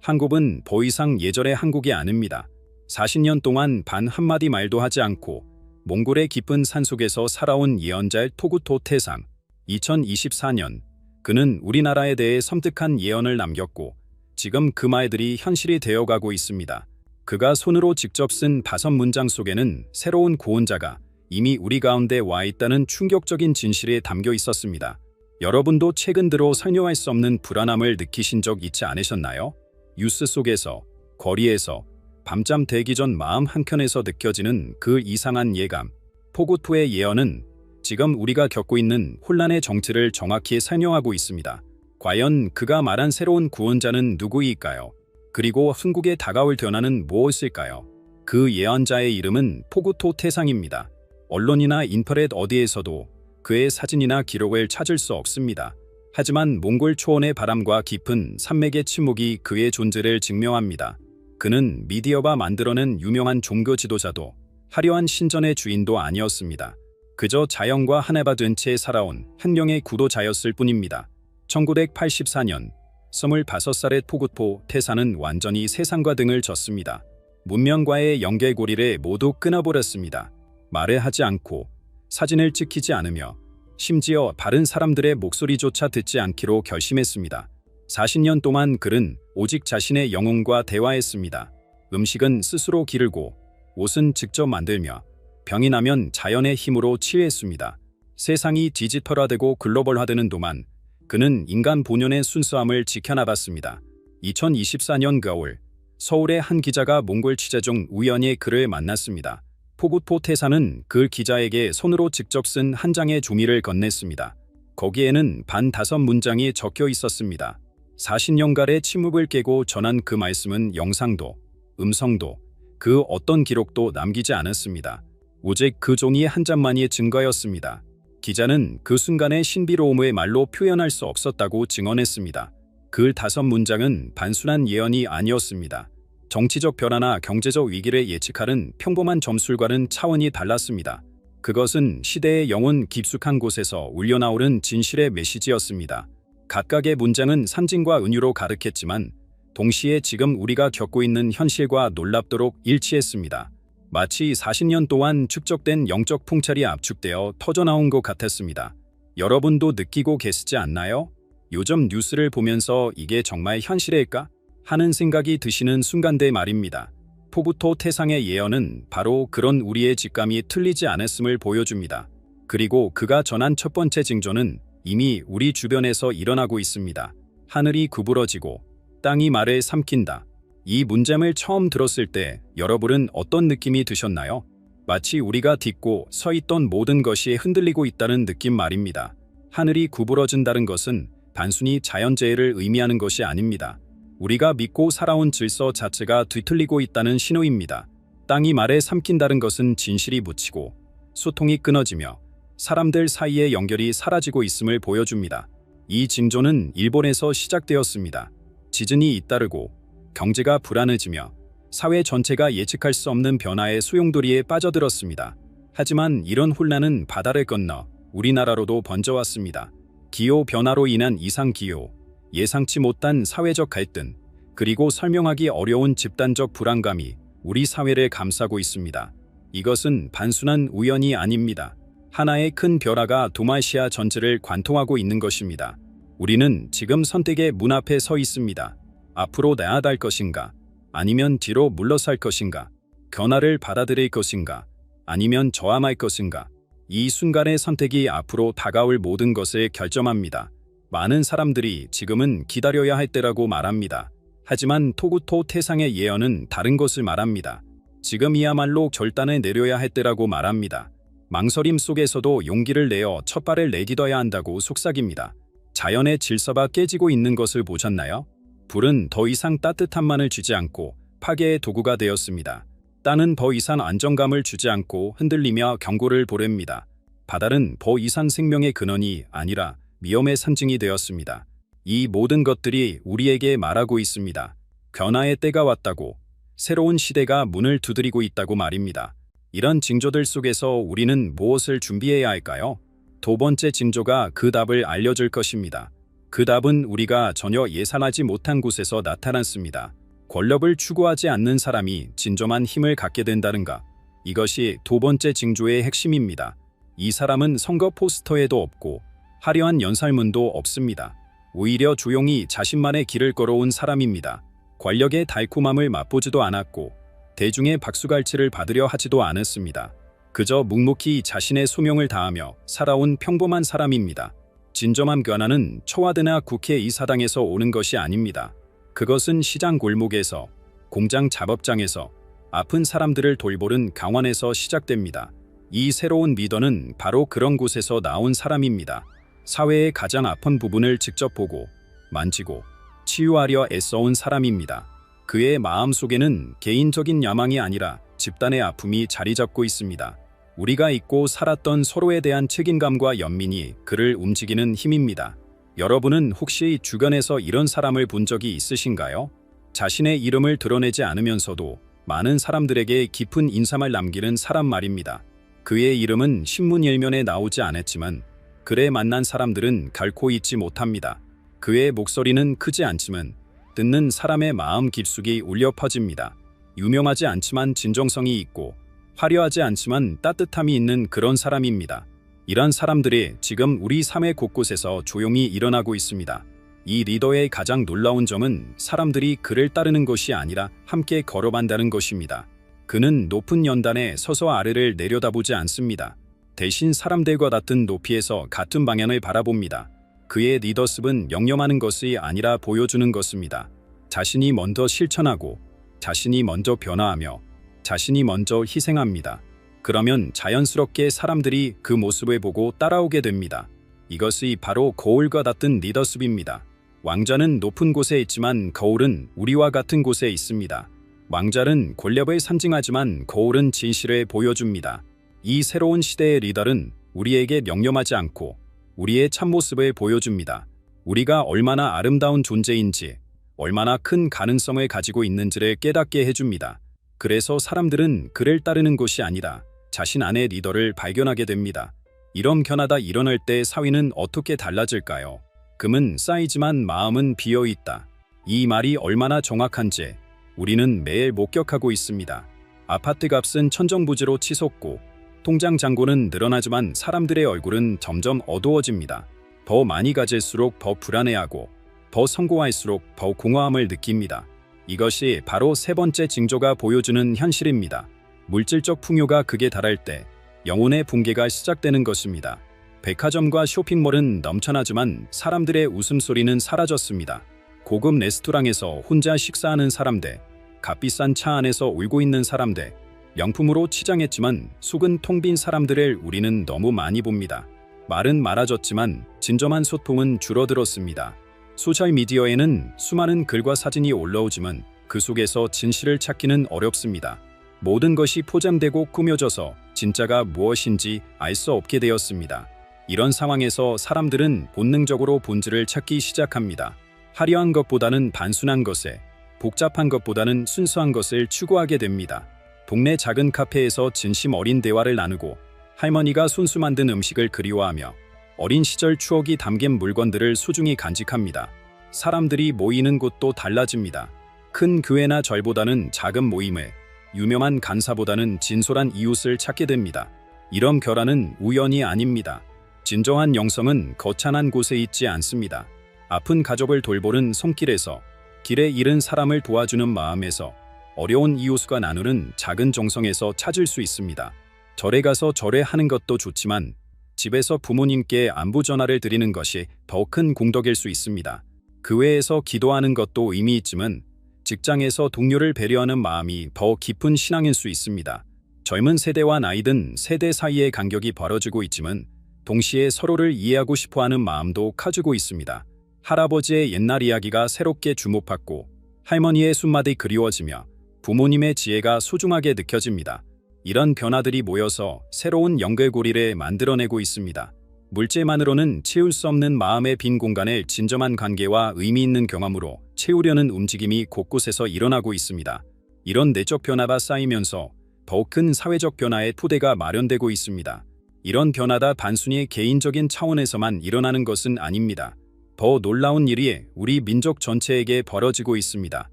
한국은 더 이상 예전의 한국이 아닙니다. 40년 동안 단 한마디 말도 하지 않고 몽골의 깊은 산속에서 살아온 예언자의 토구토 태상. 2024년 그는 우리나라에 대해 섬뜩한 예언을 남겼고 지금 그 말들이 현실이 되어가고 있습니다. 그가 손으로 직접 쓴 5문장 속에는 새로운 구원자가 이미 우리 가운데 와 있다는 충격적인 진실이 담겨 있었습니다. 여러분도 최근 들어 설명할 수 없는 불안함을 느끼신 적 있지 않으셨나요? 뉴스 속에서, 거리에서, 밤잠 들기 전 마음 한켠에서 느껴지는 그 이상한 예감. 토구토의 예언은 지금 우리가 겪고 있는 혼란의 정체를 정확히 설명하고 있습니다. 과연 그가 말한 새로운 구원자는 누구일까요? 그리고 한국에 다가올 변화는 무엇일까요? 그 예언자의 이름은 토구토 태상입니다. 언론이나 인터넷 어디에서도 그의 사진이나 기록을 찾을 수 없습니다. 하지만 몽골 초원의 바람과 깊은 산맥의 침묵이 그의 존재를 증명합니다. 그는 미디어가 만들어낸 유명한 종교 지도자도 화려한 신전의 주인도 아니었습니다. 그저 자연과 하나가 된 채 살아온 한 명의 구도자였을 뿐입니다. 1984년 25살의 토구토 태상은 완전히 세상과 등을 졌습니다. 문명과의 연결고리를 모두 끊어버렸습니다. 말을 하지 않고 사진을 찍히지 않으며 심지어 다른 사람들의 목소리조차 듣지 않기로 결심했습니다. 40년 동안 그는 오직 자신의 영혼과 대화했습니다. 음식은 스스로 기르고 옷은 직접 만들며 병이 나면 자연의 힘으로 치유했습니다. 세상이 디지털화되고 글로벌화되는 동안 그는 인간 본연의 순수함을 지켜나갔습니다. 2024년 겨울 서울의 한 기자가 몽골 취재 중 우연히 그를 만났습니다. 토구토 태상은 그 기자에게 손으로 직접 쓴 한 장의 종이를 건넸습니다. 거기에는 단 5문장이 적혀 있었습니다. 40년간의 침묵을 깨고 전한 그 말씀은 영상도, 음성도, 그 어떤 기록도 남기지 않았습니다. 오직 그 종이 한 장만이 증거였습니다. 기자는 그 순간의 신비로움을 말로 표현할 수 없었다고 증언했습니다. 그 5문장은 단순한 예언이 아니었습니다. 정치적 변화나 경제적 위기를 예측하는 평범한 점술과는 차원이 달랐습니다. 그것은 시대의 영혼 깊숙한 곳에서 울려나오는 진실의 메시지였습니다. 각각의 문장은 상징과 은유로 가득했지만 동시에 지금 우리가 겪고 있는 현실과 놀랍도록 일치했습니다. 마치 40년 동안 축적된 영적 풍찰이 압축되어 터져나온 것 같았습니다. 여러분도 느끼고 계시지 않나요? 요즘 뉴스를 보면서 이게 정말 현실일까? 하는 생각이 드시는 순간대 말입니다. 토구토 태상의 예언은 바로 그런 우리의 직감이 틀리지 않았음을 보여줍니다. 그리고 그가 전한 첫 번째 징조는 이미 우리 주변에서 일어나고 있습니다. 하늘이 구부러지고 땅이 말을 삼킨다. 이 문장을 처음 들었을 때 여러분은 어떤 느낌이 드셨나요? 마치 우리가 딛고 서 있던 모든 것이 흔들리고 있다는 느낌 말입니다. 하늘이 구부러진다는 것은 단순히 자연재해를 의미하는 것이 아닙니다. 우리가 믿고 살아온 질서 자체가 뒤틀리고 있다는 신호입니다. 땅이 말에 삼킨다는 것은 진실이 묻히고 소통이 끊어지며 사람들 사이의 연결이 사라지고 있음을 보여줍니다. 이 징조는 일본에서 시작되었습니다. 지진이 잇따르고 경제가 불안해지며 사회 전체가 예측할 수 없는 변화의 소용돌이에 빠져들었습니다. 하지만 이런 혼란은 바다를 건너 우리나라로도 번져왔습니다. 기후 변화로 인한 이상기후, 예상치 못한 사회적 갈등, 그리고 설명하기 어려운 집단적 불안감이 우리 사회를 감싸고 있습니다. 이것은 단순한 우연이 아닙니다. 하나의 큰 변화가 동아시아 전체를 관통하고 있는 것입니다. 우리는 지금 선택의 문 앞에 서 있습니다. 앞으로 나아갈 것인가? 아니면 뒤로 물러설 것인가? 변화를 받아들일 것인가? 아니면 저항할 것인가? 이 순간의 선택이 앞으로 다가올 모든 것을 결정합니다. 많은 사람들이 지금은 기다려야 할 때라고 말합니다. 하지만 토구토 태상의 예언은 다른 것을 말합니다. 지금이야말로 결단을 내려야 할 때라고 말합니다. 망설임 속에서도 용기를 내어 첫 발을 내딛어야 한다고 속삭입니다. 자연의 질서가 깨지고 있는 것을 보셨나요? 불은 더 이상 따뜻함만을 주지 않고 파괴의 도구가 되었습니다. 땅은 더 이상 안정감을 주지 않고 흔들리며 경고를 보냅니다. 바다는 더 이상 생명의 근원이 아니라 위험의 상징이 되었습니다. 이 모든 것들이 우리에게 말하고 있습니다. 변화의 때가 왔다고, 새로운 시대가 문을 두드리고 있다고 말입니다. 이런 징조들 속에서 우리는 무엇을 준비해야 할까요? 두 번째 징조가 그 답을 알려줄 것입니다. 그 답은 우리가 전혀 예상하지 못한 곳에서 나타났습니다. 권력을 추구하지 않는 사람이 진정한 힘을 갖게 된다는가? 이것이 두 번째 징조의 핵심입니다. 이 사람은 선거 포스터에도 없고 화려한 연설문도 없습니다. 오히려 조용히 자신만의 길을 걸어온 사람입니다. 권력의 달콤함을 맛보지도 않았고 대중의 박수갈채를 받으려 하지도 않았습니다. 그저 묵묵히 자신의 소명을 다하며 살아온 평범한 사람입니다. 진정한 변화는 청와대나 국회의사당에서 오는 것이 아닙니다. 그것은 시장 골목에서, 공장 작업장에서, 아픈 사람들을 돌보는 강원에서 시작됩니다. 이 새로운 리더는 바로 그런 곳에서 나온 사람입니다. 사회의 가장 아픈 부분을 직접 보고, 만지고, 치유하려 애써온 사람입니다. 그의 마음속에는 개인적인 야망이 아니라 집단의 아픔이 자리 잡고 있습니다. 우리가 잊고 살았던 서로에 대한 책임감과 연민이 그를 움직이는 힘입니다. 여러분은 혹시 주변에서 이런 사람을 본 적이 있으신가요? 자신의 이름을 드러내지 않으면서도 많은 사람들에게 깊은 인상을 남기는 사람 말입니다. 그의 이름은 신문 일면에 나오지 않았지만 그를 만난 사람들은 결코 잊지 못합니다. 그의 목소리는 크지 않지만 듣는 사람의 마음 깊숙이 울려 퍼집니다. 유명하지 않지만 진정성이 있고 화려하지 않지만 따뜻함이 있는 그런 사람입니다. 이런 사람들이 지금 우리 삶의 곳곳에서 조용히 일어나고 있습니다. 이 리더의 가장 놀라운 점은 사람들이 그를 따르는 것이 아니라 함께 걸어간다는 것입니다. 그는 높은 연단에 서서 아래를 내려다보지 않습니다. 대신 사람들과 같은 높이에서 같은 방향을 바라봅니다. 그의 리더십은 영념하는 것이 아니라 보여주는 것입니다. 자신이 먼저 실천하고, 자신이 먼저 변화하며, 자신이 먼저 희생합니다. 그러면 자연스럽게 사람들이 그 모습을 보고 따라오게 됩니다. 이것이 바로 거울과 같은 리더십입니다. 왕자는 높은 곳에 있지만 거울은 우리와 같은 곳에 있습니다. 왕자는 권력을 상징하지만 거울은 진실을 보여줍니다. 이 새로운 시대의 리더는 우리에게 명령하지 않고 우리의 참모습을 보여줍니다. 우리가 얼마나 아름다운 존재인지, 얼마나 큰 가능성을 가지고 있는지를 깨닫게 해줍니다. 그래서 사람들은 그를 따르는 것이 아니라 자신 안의 리더를 발견하게 됩니다. 이런 변화가 일어날 때 사회는 어떻게 달라질까요? 금은 쌓이지만 마음은 비어있다. 이 말이 얼마나 정확한지 우리는 매일 목격하고 있습니다. 아파트 값은 천정부지로 치솟고 통장 잔고는 늘어나지만 사람들의 얼굴은 점점 어두워집니다. 더 많이 가질수록 더 불안해하고 더 성공할수록 더 공허함을 느낍니다. 이것이 바로 세 번째 징조가 보여주는 현실입니다. 물질적 풍요가 극에 달할 때 영혼의 붕괴가 시작되는 것입니다. 백화점과 쇼핑몰은 넘쳐나지만 사람들의 웃음소리는 사라졌습니다. 고급 레스토랑에서 혼자 식사하는 사람들, 값비싼 차 안에서 울고 있는 사람들, 명품으로 치장했지만 속은 텅 빈 사람들을 우리는 너무 많이 봅니다. 말은 많아졌지만 진정한 소통은 줄어들었습니다. 소셜미디어에는 수많은 글과 사진이 올라오지만 그 속에서 진실을 찾기는 어렵습니다. 모든 것이 포장되고 꾸며져서 진짜가 무엇인지 알 수 없게 되었습니다. 이런 상황에서 사람들은 본능적으로 본질을 찾기 시작합니다. 화려한 것보다는 단순한 것에, 복잡한 것보다는 순수한 것을 추구하게 됩니다. 동네 작은 카페에서 진심 어린 대화를 나누고 할머니가 손수 만든 음식을 그리워하며 어린 시절 추억이 담긴 물건들을 소중히 간직합니다. 사람들이 모이는 곳도 달라집니다. 큰 교회나 절보다는 작은 모임을, 유명한 간사보다는 진솔한 이웃을 찾게 됩니다. 이런 결함은 우연이 아닙니다. 진정한 영성은 거창한 곳에 있지 않습니다. 아픈 가족을 돌보는 손길에서, 길에 잃은 사람을 도와주는 마음에서, 어려운 이웃과 나누는 작은 정성에서 찾을 수 있습니다. 절에 가서 절회하는 것도 좋지만 집에서 부모님께 안부 전화를 드리는 것이 더 큰 공덕일 수 있습니다. 교회에서 기도하는 것도 의미 있지만 직장에서 동료를 배려하는 마음이 더 깊은 신앙일 수 있습니다. 젊은 세대와 나이든 세대 사이의 간격이 벌어지고 있지만 동시에 서로를 이해하고 싶어하는 마음도 커지고 있습니다. 할아버지의 옛날 이야기가 새롭게 주목받고 할머니의 손맛이 그리워지며 부모님의 지혜가 소중하게 느껴집니다. 이런 변화들이 모여서 새로운 연결고리를 만들어내고 있습니다. 물질만으로는 채울 수 없는 마음의 빈 공간을 진정한 관계와 의미 있는 경험으로 채우려는 움직임이 곳곳에서 일어나고 있습니다. 이런 내적 변화가 쌓이면서 더 큰 사회적 변화의 토대가 마련되고 있습니다. 이런 변화가 단순히 개인적인 차원에서만 일어나는 것은 아닙니다. 더 놀라운 일이 우리 민족 전체에게 벌어지고 있습니다.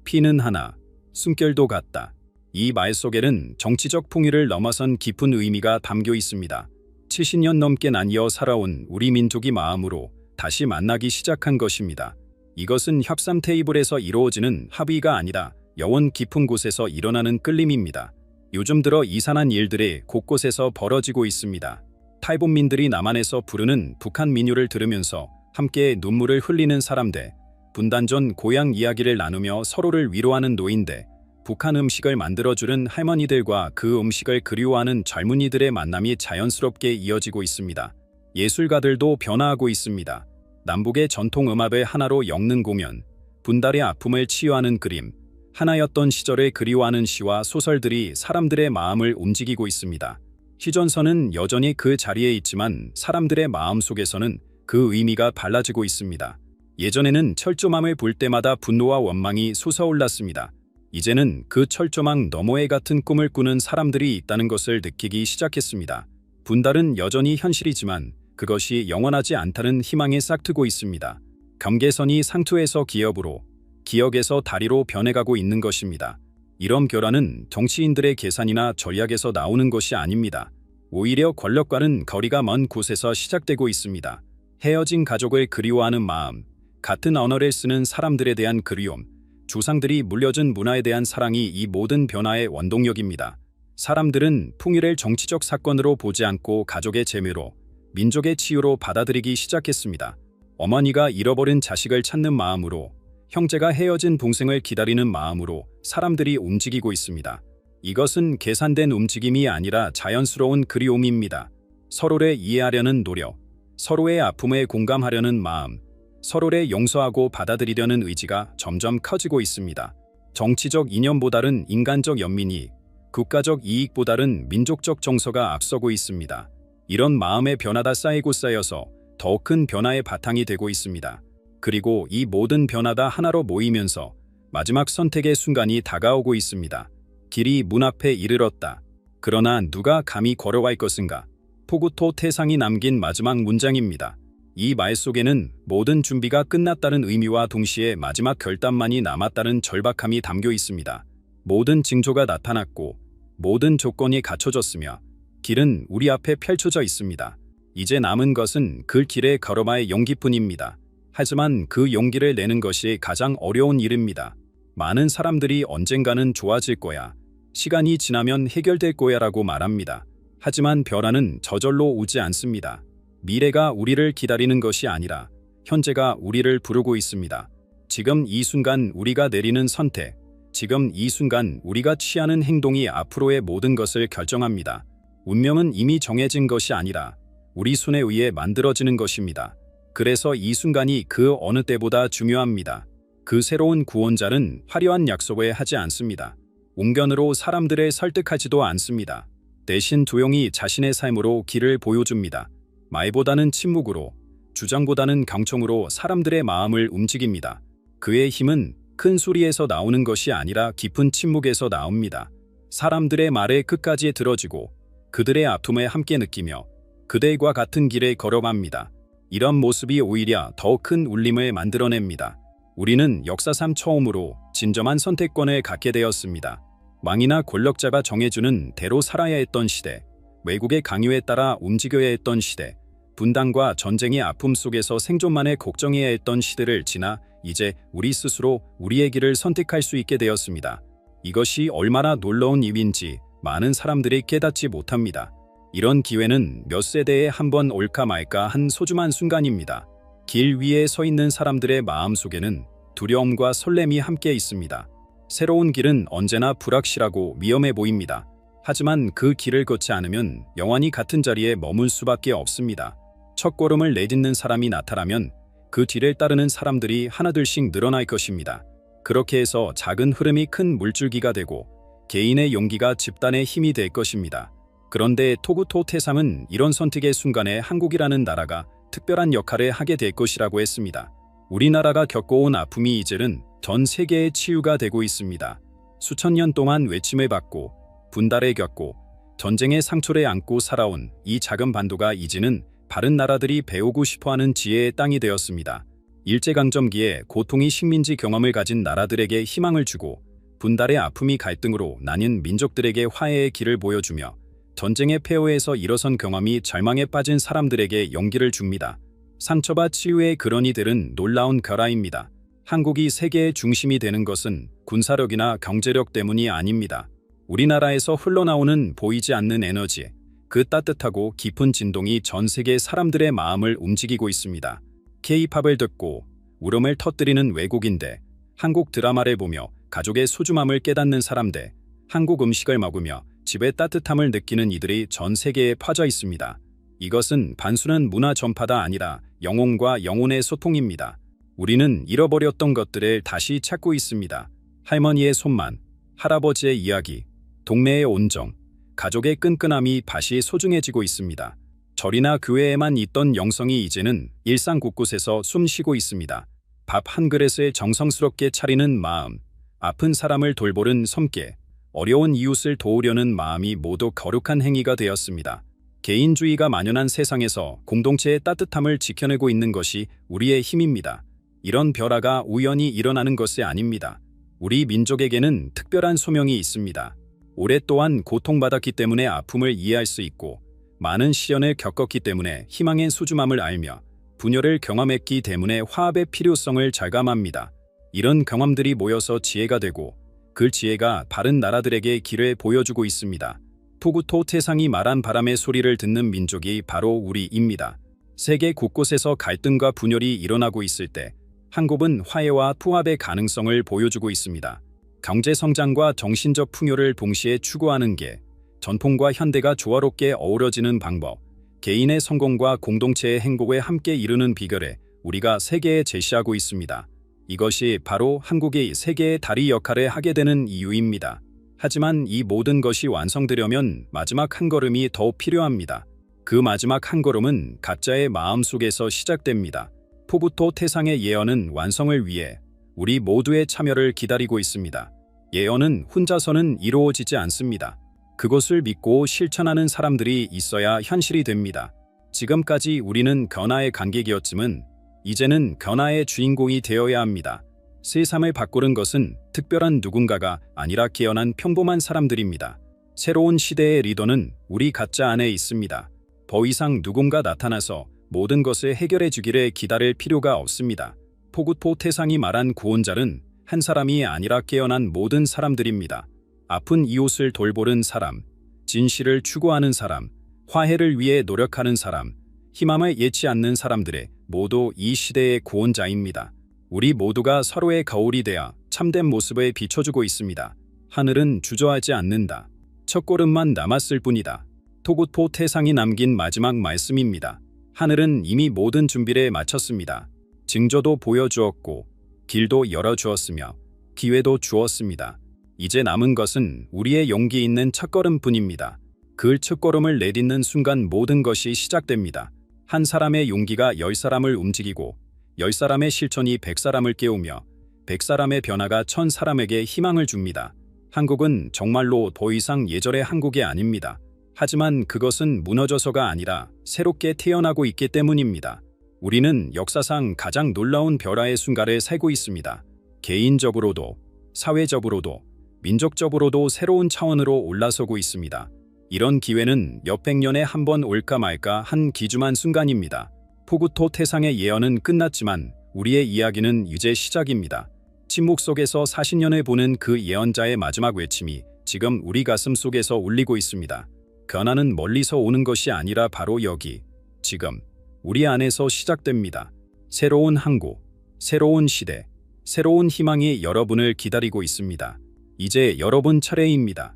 피는 하나, 숨결도 같다. 이 말 속에는 정치적 풍위를 넘어선 깊은 의미가 담겨 있습니다. 70년 넘게 나뉘어 살아온 우리 민족이 마음으로 다시 만나기 시작한 것입니다. 이것은 협상 테이블에서 이루어지는 합의가 아니라 영혼 깊은 곳에서 일어나는 끌림입니다. 요즘 들어 이산한 일들이 곳곳에서 벌어지고 있습니다. 탈북민들이 남한에서 부르는 북한 민요를 들으면서 함께 눈물을 흘리는 사람들, 분단 전 고향 이야기를 나누며 서로를 위로하는 노인들, 북한 음식을 만들어주는 할머니들과 그 음식을 그리워하는 젊은이들의 만남이 자연스럽게 이어지고 있습니다. 예술가들도 변화하고 있습니다. 남북의 전통 음악을 하나로 엮는 공연, 분달의 아픔을 치유하는 그림, 하나였던 시절을 그리워하는 시와 소설들이 사람들의 마음을 움직이고 있습니다. 희전선은 여전히 그 자리에 있지만 사람들의 마음속에서는 그 의미가 달라지고 있습니다. 예전에는 철조망을 볼 때마다 분노와 원망이 솟아올랐습니다. 이제는 그 철조망 너머에 같은 꿈을 꾸는 사람들이 있다는 것을 느끼기 시작했습니다. 분달은 여전히 현실이지만 그것이 영원하지 않다는 희망에 싹트고 있습니다. 경계선이 상투에서 기업으로, 기억에서 다리로 변해가고 있는 것입니다. 이런 결함은 정치인들의 계산이나 전략에서 나오는 것이 아닙니다. 오히려 권력과는 거리가 먼 곳에서 시작되고 있습니다. 헤어진 가족을 그리워하는 마음, 같은 언어를 쓰는 사람들에 대한 그리움, 조상들이 물려준 문화에 대한 사랑이 이 모든 변화의 원동력입니다. 사람들은 풍위를 정치적 사건으로 보지 않고 가족의 재미로, 민족의 치유로 받아들이기 시작했습니다. 어머니가 잃어버린 자식을 찾는 마음으로, 형제가 헤어진 동생을 기다리는 마음으로 사람들이 움직이고 있습니다. 이것은 계산된 움직임이 아니라 자연스러운 그리움입니다. 서로를 이해하려는 노력, 서로의 아픔에 공감하려는 마음, 서로를 용서하고 받아들이려는 의지가 점점 커지고 있습니다. 정치적 이념보다는 인간적 연민이, 국가적 이익보다는 민족적 정서가 앞서고 있습니다. 이런 마음의 변화가 쌓이고 쌓여서 더 큰 변화의 바탕이 되고 있습니다. 그리고 이 모든 변화가 하나로 모이면서 마지막 선택의 순간이 다가오고 있습니다. 길이 문 앞에 이르렀다. 그러나 누가 감히 걸어갈 것인가? 토구토 태상이 남긴 마지막 문장입니다. 이 말 속에는 모든 준비가 끝났다는 의미와 동시에 마지막 결단만이 남았다는 절박함이 담겨 있습니다. 모든 징조가 나타났고 모든 조건이 갖춰졌으며 길은 우리 앞에 펼쳐져 있습니다. 이제 남은 것은 그 길에 걸어갈 용기뿐입니다. 하지만 그 용기를 내는 것이 가장 어려운 일입니다. 많은 사람들이 언젠가는 좋아질 거야, 시간이 지나면 해결될 거야 라고 말합니다. 하지만 변화는 저절로 오지 않습니다. 미래가 우리를 기다리는 것이 아니라 현재가 우리를 부르고 있습니다. 지금 이 순간 우리가 내리는 선택, 지금 이 순간 우리가 취하는 행동이 앞으로의 모든 것을 결정합니다. 운명은 이미 정해진 것이 아니라 우리 손에 의해 만들어지는 것입니다. 그래서 이 순간이 그 어느 때보다 중요합니다. 그 새로운 구원자는 화려한 약속을 하지 않습니다. 웅변으로 사람들을 설득하지도 않습니다. 대신 조용히 자신의 삶으로 길을 보여줍니다. 말보다는 침묵으로, 주장보다는 경청으로 사람들의 마음을 움직입니다. 그의 힘은 큰 소리에서 나오는 것이 아니라 깊은 침묵에서 나옵니다. 사람들의 말에 끝까지 들어지고 그들의 아픔에 함께 느끼며 그들과 같은 길에 걸어갑니다. 이런 모습이 오히려 더 큰 울림을 만들어냅니다. 우리는 역사상 처음으로 진정한 선택권을 갖게 되었습니다. 왕이나 권력자가 정해주는 대로 살아야 했던 시대, 외국의 강요에 따라 움직여야 했던 시대, 분단과 전쟁의 아픔 속에서 생존만을 걱정해야 했던 시대를 지나 이제 우리 스스로 우리의 길을 선택할 수 있게 되었습니다. 이것이 얼마나 놀라운 일인지 많은 사람들이 깨닫지 못합니다. 이런 기회는 몇 세대에 한 번 올까 말까 한 소중한 순간입니다. 길 위에 서 있는 사람들의 마음속에는 두려움과 설렘이 함께 있습니다. 새로운 길은 언제나 불확실하고 위험해 보입니다. 하지만 그 길을 걷지 않으면 영원히 같은 자리에 머물 수밖에 없습니다. 첫걸음을 내딛는 사람이 나타나면 그 뒤를 따르는 사람들이 하나둘씩 늘어날 것입니다. 그렇게 해서 작은 흐름이 큰 물줄기가 되고 개인의 용기가 집단의 힘이 될 것입니다. 그런데 토구토 태삼은 이런 선택의 순간에 한국이라는 나라가 특별한 역할을 하게 될 것이라고 했습니다. 우리나라가 겪어온 아픔이 이제는 전 세계의 치유가 되고 있습니다. 수천 년 동안 외침을 받고 분달을 겪고 전쟁의 상처를 안고 살아온 이 작은 반도가 이제는 다른 나라들이 배우고 싶어하는 지혜의 땅이 되었습니다. 일제강점기에 고통이 식민지 경험을 가진 나라들에게 희망을 주고 분달의 아픔이 갈등으로 나뉜 민족들에게 화해의 길을 보여주며 전쟁의 폐허에서 일어선 경험이 절망에 빠진 사람들에게 용기를 줍니다. 상처와 치유의 근원이 놀라운 결화입니다. 한국이 세계의 중심이 되는 것은 군사력이나 경제력 때문이 아닙니다. 우리나라에서 흘러나오는 보이지 않는 에너지, 그 따뜻하고 깊은 진동이 전 세계 사람들의 마음을 움직이고 있습니다. K-팝을 듣고 울음을 터뜨리는 외국인들, 한국 드라마를 보며 가족의 소중함을 깨닫는 사람들, 한국 음식을 먹으며 집의 따뜻함을 느끼는 이들이 전 세계에 퍼져 있습니다. 이것은 단순한 문화 전파가 아니라 영혼과 영혼의 소통입니다. 우리는 잃어버렸던 것들을 다시 찾고 있습니다. 할머니의 손만, 할아버지의 이야기, 동네의 온정, 가족의 끈끈함이 다시 소중해지고 있습니다. 절이나 교회에만 있던 영성이 이제는 일상 곳곳에서 숨쉬고 있습니다. 밥 한 그릇을 정성스럽게 차리는 마음, 아픈 사람을 돌보는 손길, 어려운 이웃을 도우려는 마음이 모두 거룩한 행위가 되었습니다. 개인주의가 만연한 세상에서 공동체의 따뜻함을 지켜내고 있는 것이 우리의 힘입니다. 이런 변화가 우연히 일어나는 것이 아닙니다. 우리 민족에게는 특별한 소명이 있습니다. 오랫동안 고통받았기 때문에 아픔을 이해할 수 있고 많은 시련을 겪었기 때문에 희망의 소중함을 알며 분열을 경험했기 때문에 화합의 필요성을 절감합니다. 이런 경험들이 모여서 지혜가 되고 그 지혜가 다른 나라들에게 길을 보여주고 있습니다. 토구토 태상이 말한 바람의 소리를 듣는 민족이 바로 우리입니다. 세계 곳곳에서 갈등과 분열이 일어나고 있을 때 한국은 화해와 통합의 가능성을 보여주고 있습니다. 경제 성장과 정신적 풍요를 동시에 추구하는 게 전통과 현대가 조화롭게 어우러지는 방법, 개인의 성공과 공동체의 행복에 함께 이루는 비결에 우리가 세계에 제시하고 있습니다. 이것이 바로 한국이 세계의 다리 역할을 하게 되는 이유입니다. 하지만 이 모든 것이 완성되려면 마지막 한 걸음이 더 필요합니다. 그 마지막 한 걸음은 각자의 마음속에서 시작됩니다. 토구토 태상의 예언은 완성을 위해 우리 모두의 참여를 기다리고 있습니다. 예언은 혼자서는 이루어지지 않습니다. 그것을 믿고 실천하는 사람들이 있어야 현실이 됩니다. 지금까지 우리는 변화의 관객이었지만 이제는 변화의 주인공이 되어야 합니다. 세상을 바꾸는 것은 특별한 누군가가 아니라 깨어난 평범한 사람들입니다. 새로운 시대의 리더는 우리 각자 안에 있습니다. 더 이상 누군가 나타나서 모든 것을 해결해 주기를 기다릴 필요가 없습니다. 토구토 태상이 말한 구원자는 한 사람이 아니라 깨어난 모든 사람들입니다. 아픈 이웃을 돌보는 사람, 진실을 추구하는 사람, 화해를 위해 노력하는 사람, 희망을 잃지 않는 사람들의 모두 이 시대의 구원자입니다. 우리 모두가 서로의 거울이 되어 참된 모습을 비춰주고 있습니다. 하늘은 주저하지 않는다. 첫걸음만 남았을 뿐이다. 토구토 태상이 남긴 마지막 말씀입니다. 하늘은 이미 모든 준비를 마쳤습니다. 징조도 보여주었고 길도 열어주었으며 기회도 주었습니다. 이제 남은 것은 우리의 용기 있는 첫걸음뿐입니다. 그 첫걸음을 내딛는 순간 모든 것이 시작됩니다. 한 사람의 용기가 10사람을 움직이고 10사람의 실천이 100사람을 깨우며 100사람의 변화가 1000사람에게 희망을 줍니다. 한국은 정말로 더 이상 예전의 한국이 아닙니다. 하지만 그것은 무너져서가 아니라 새롭게 태어나고 있기 때문입니다. 우리는 역사상 가장 놀라운 변화의 순간을 살고 있습니다. 개인적으로도, 사회적으로도, 민족적으로도 새로운 차원으로 올라서고 있습니다. 이런 기회는 몇백 년에 한 번 올까 말까 한 기중한 순간입니다. 토구토 태상의 예언은 끝났지만 우리의 이야기는 이제 시작입니다. 침묵 속에서 40년을 보는 그 예언자의 마지막 외침이 지금 우리 가슴 속에서 울리고 있습니다. 변화는 멀리서 오는 것이 아니라 바로 여기, 지금, 우리 안에서 시작됩니다. 새로운 한국, 새로운 시대, 새로운 희망이 여러분을 기다리고 있습니다. 이제 여러분 차례입니다.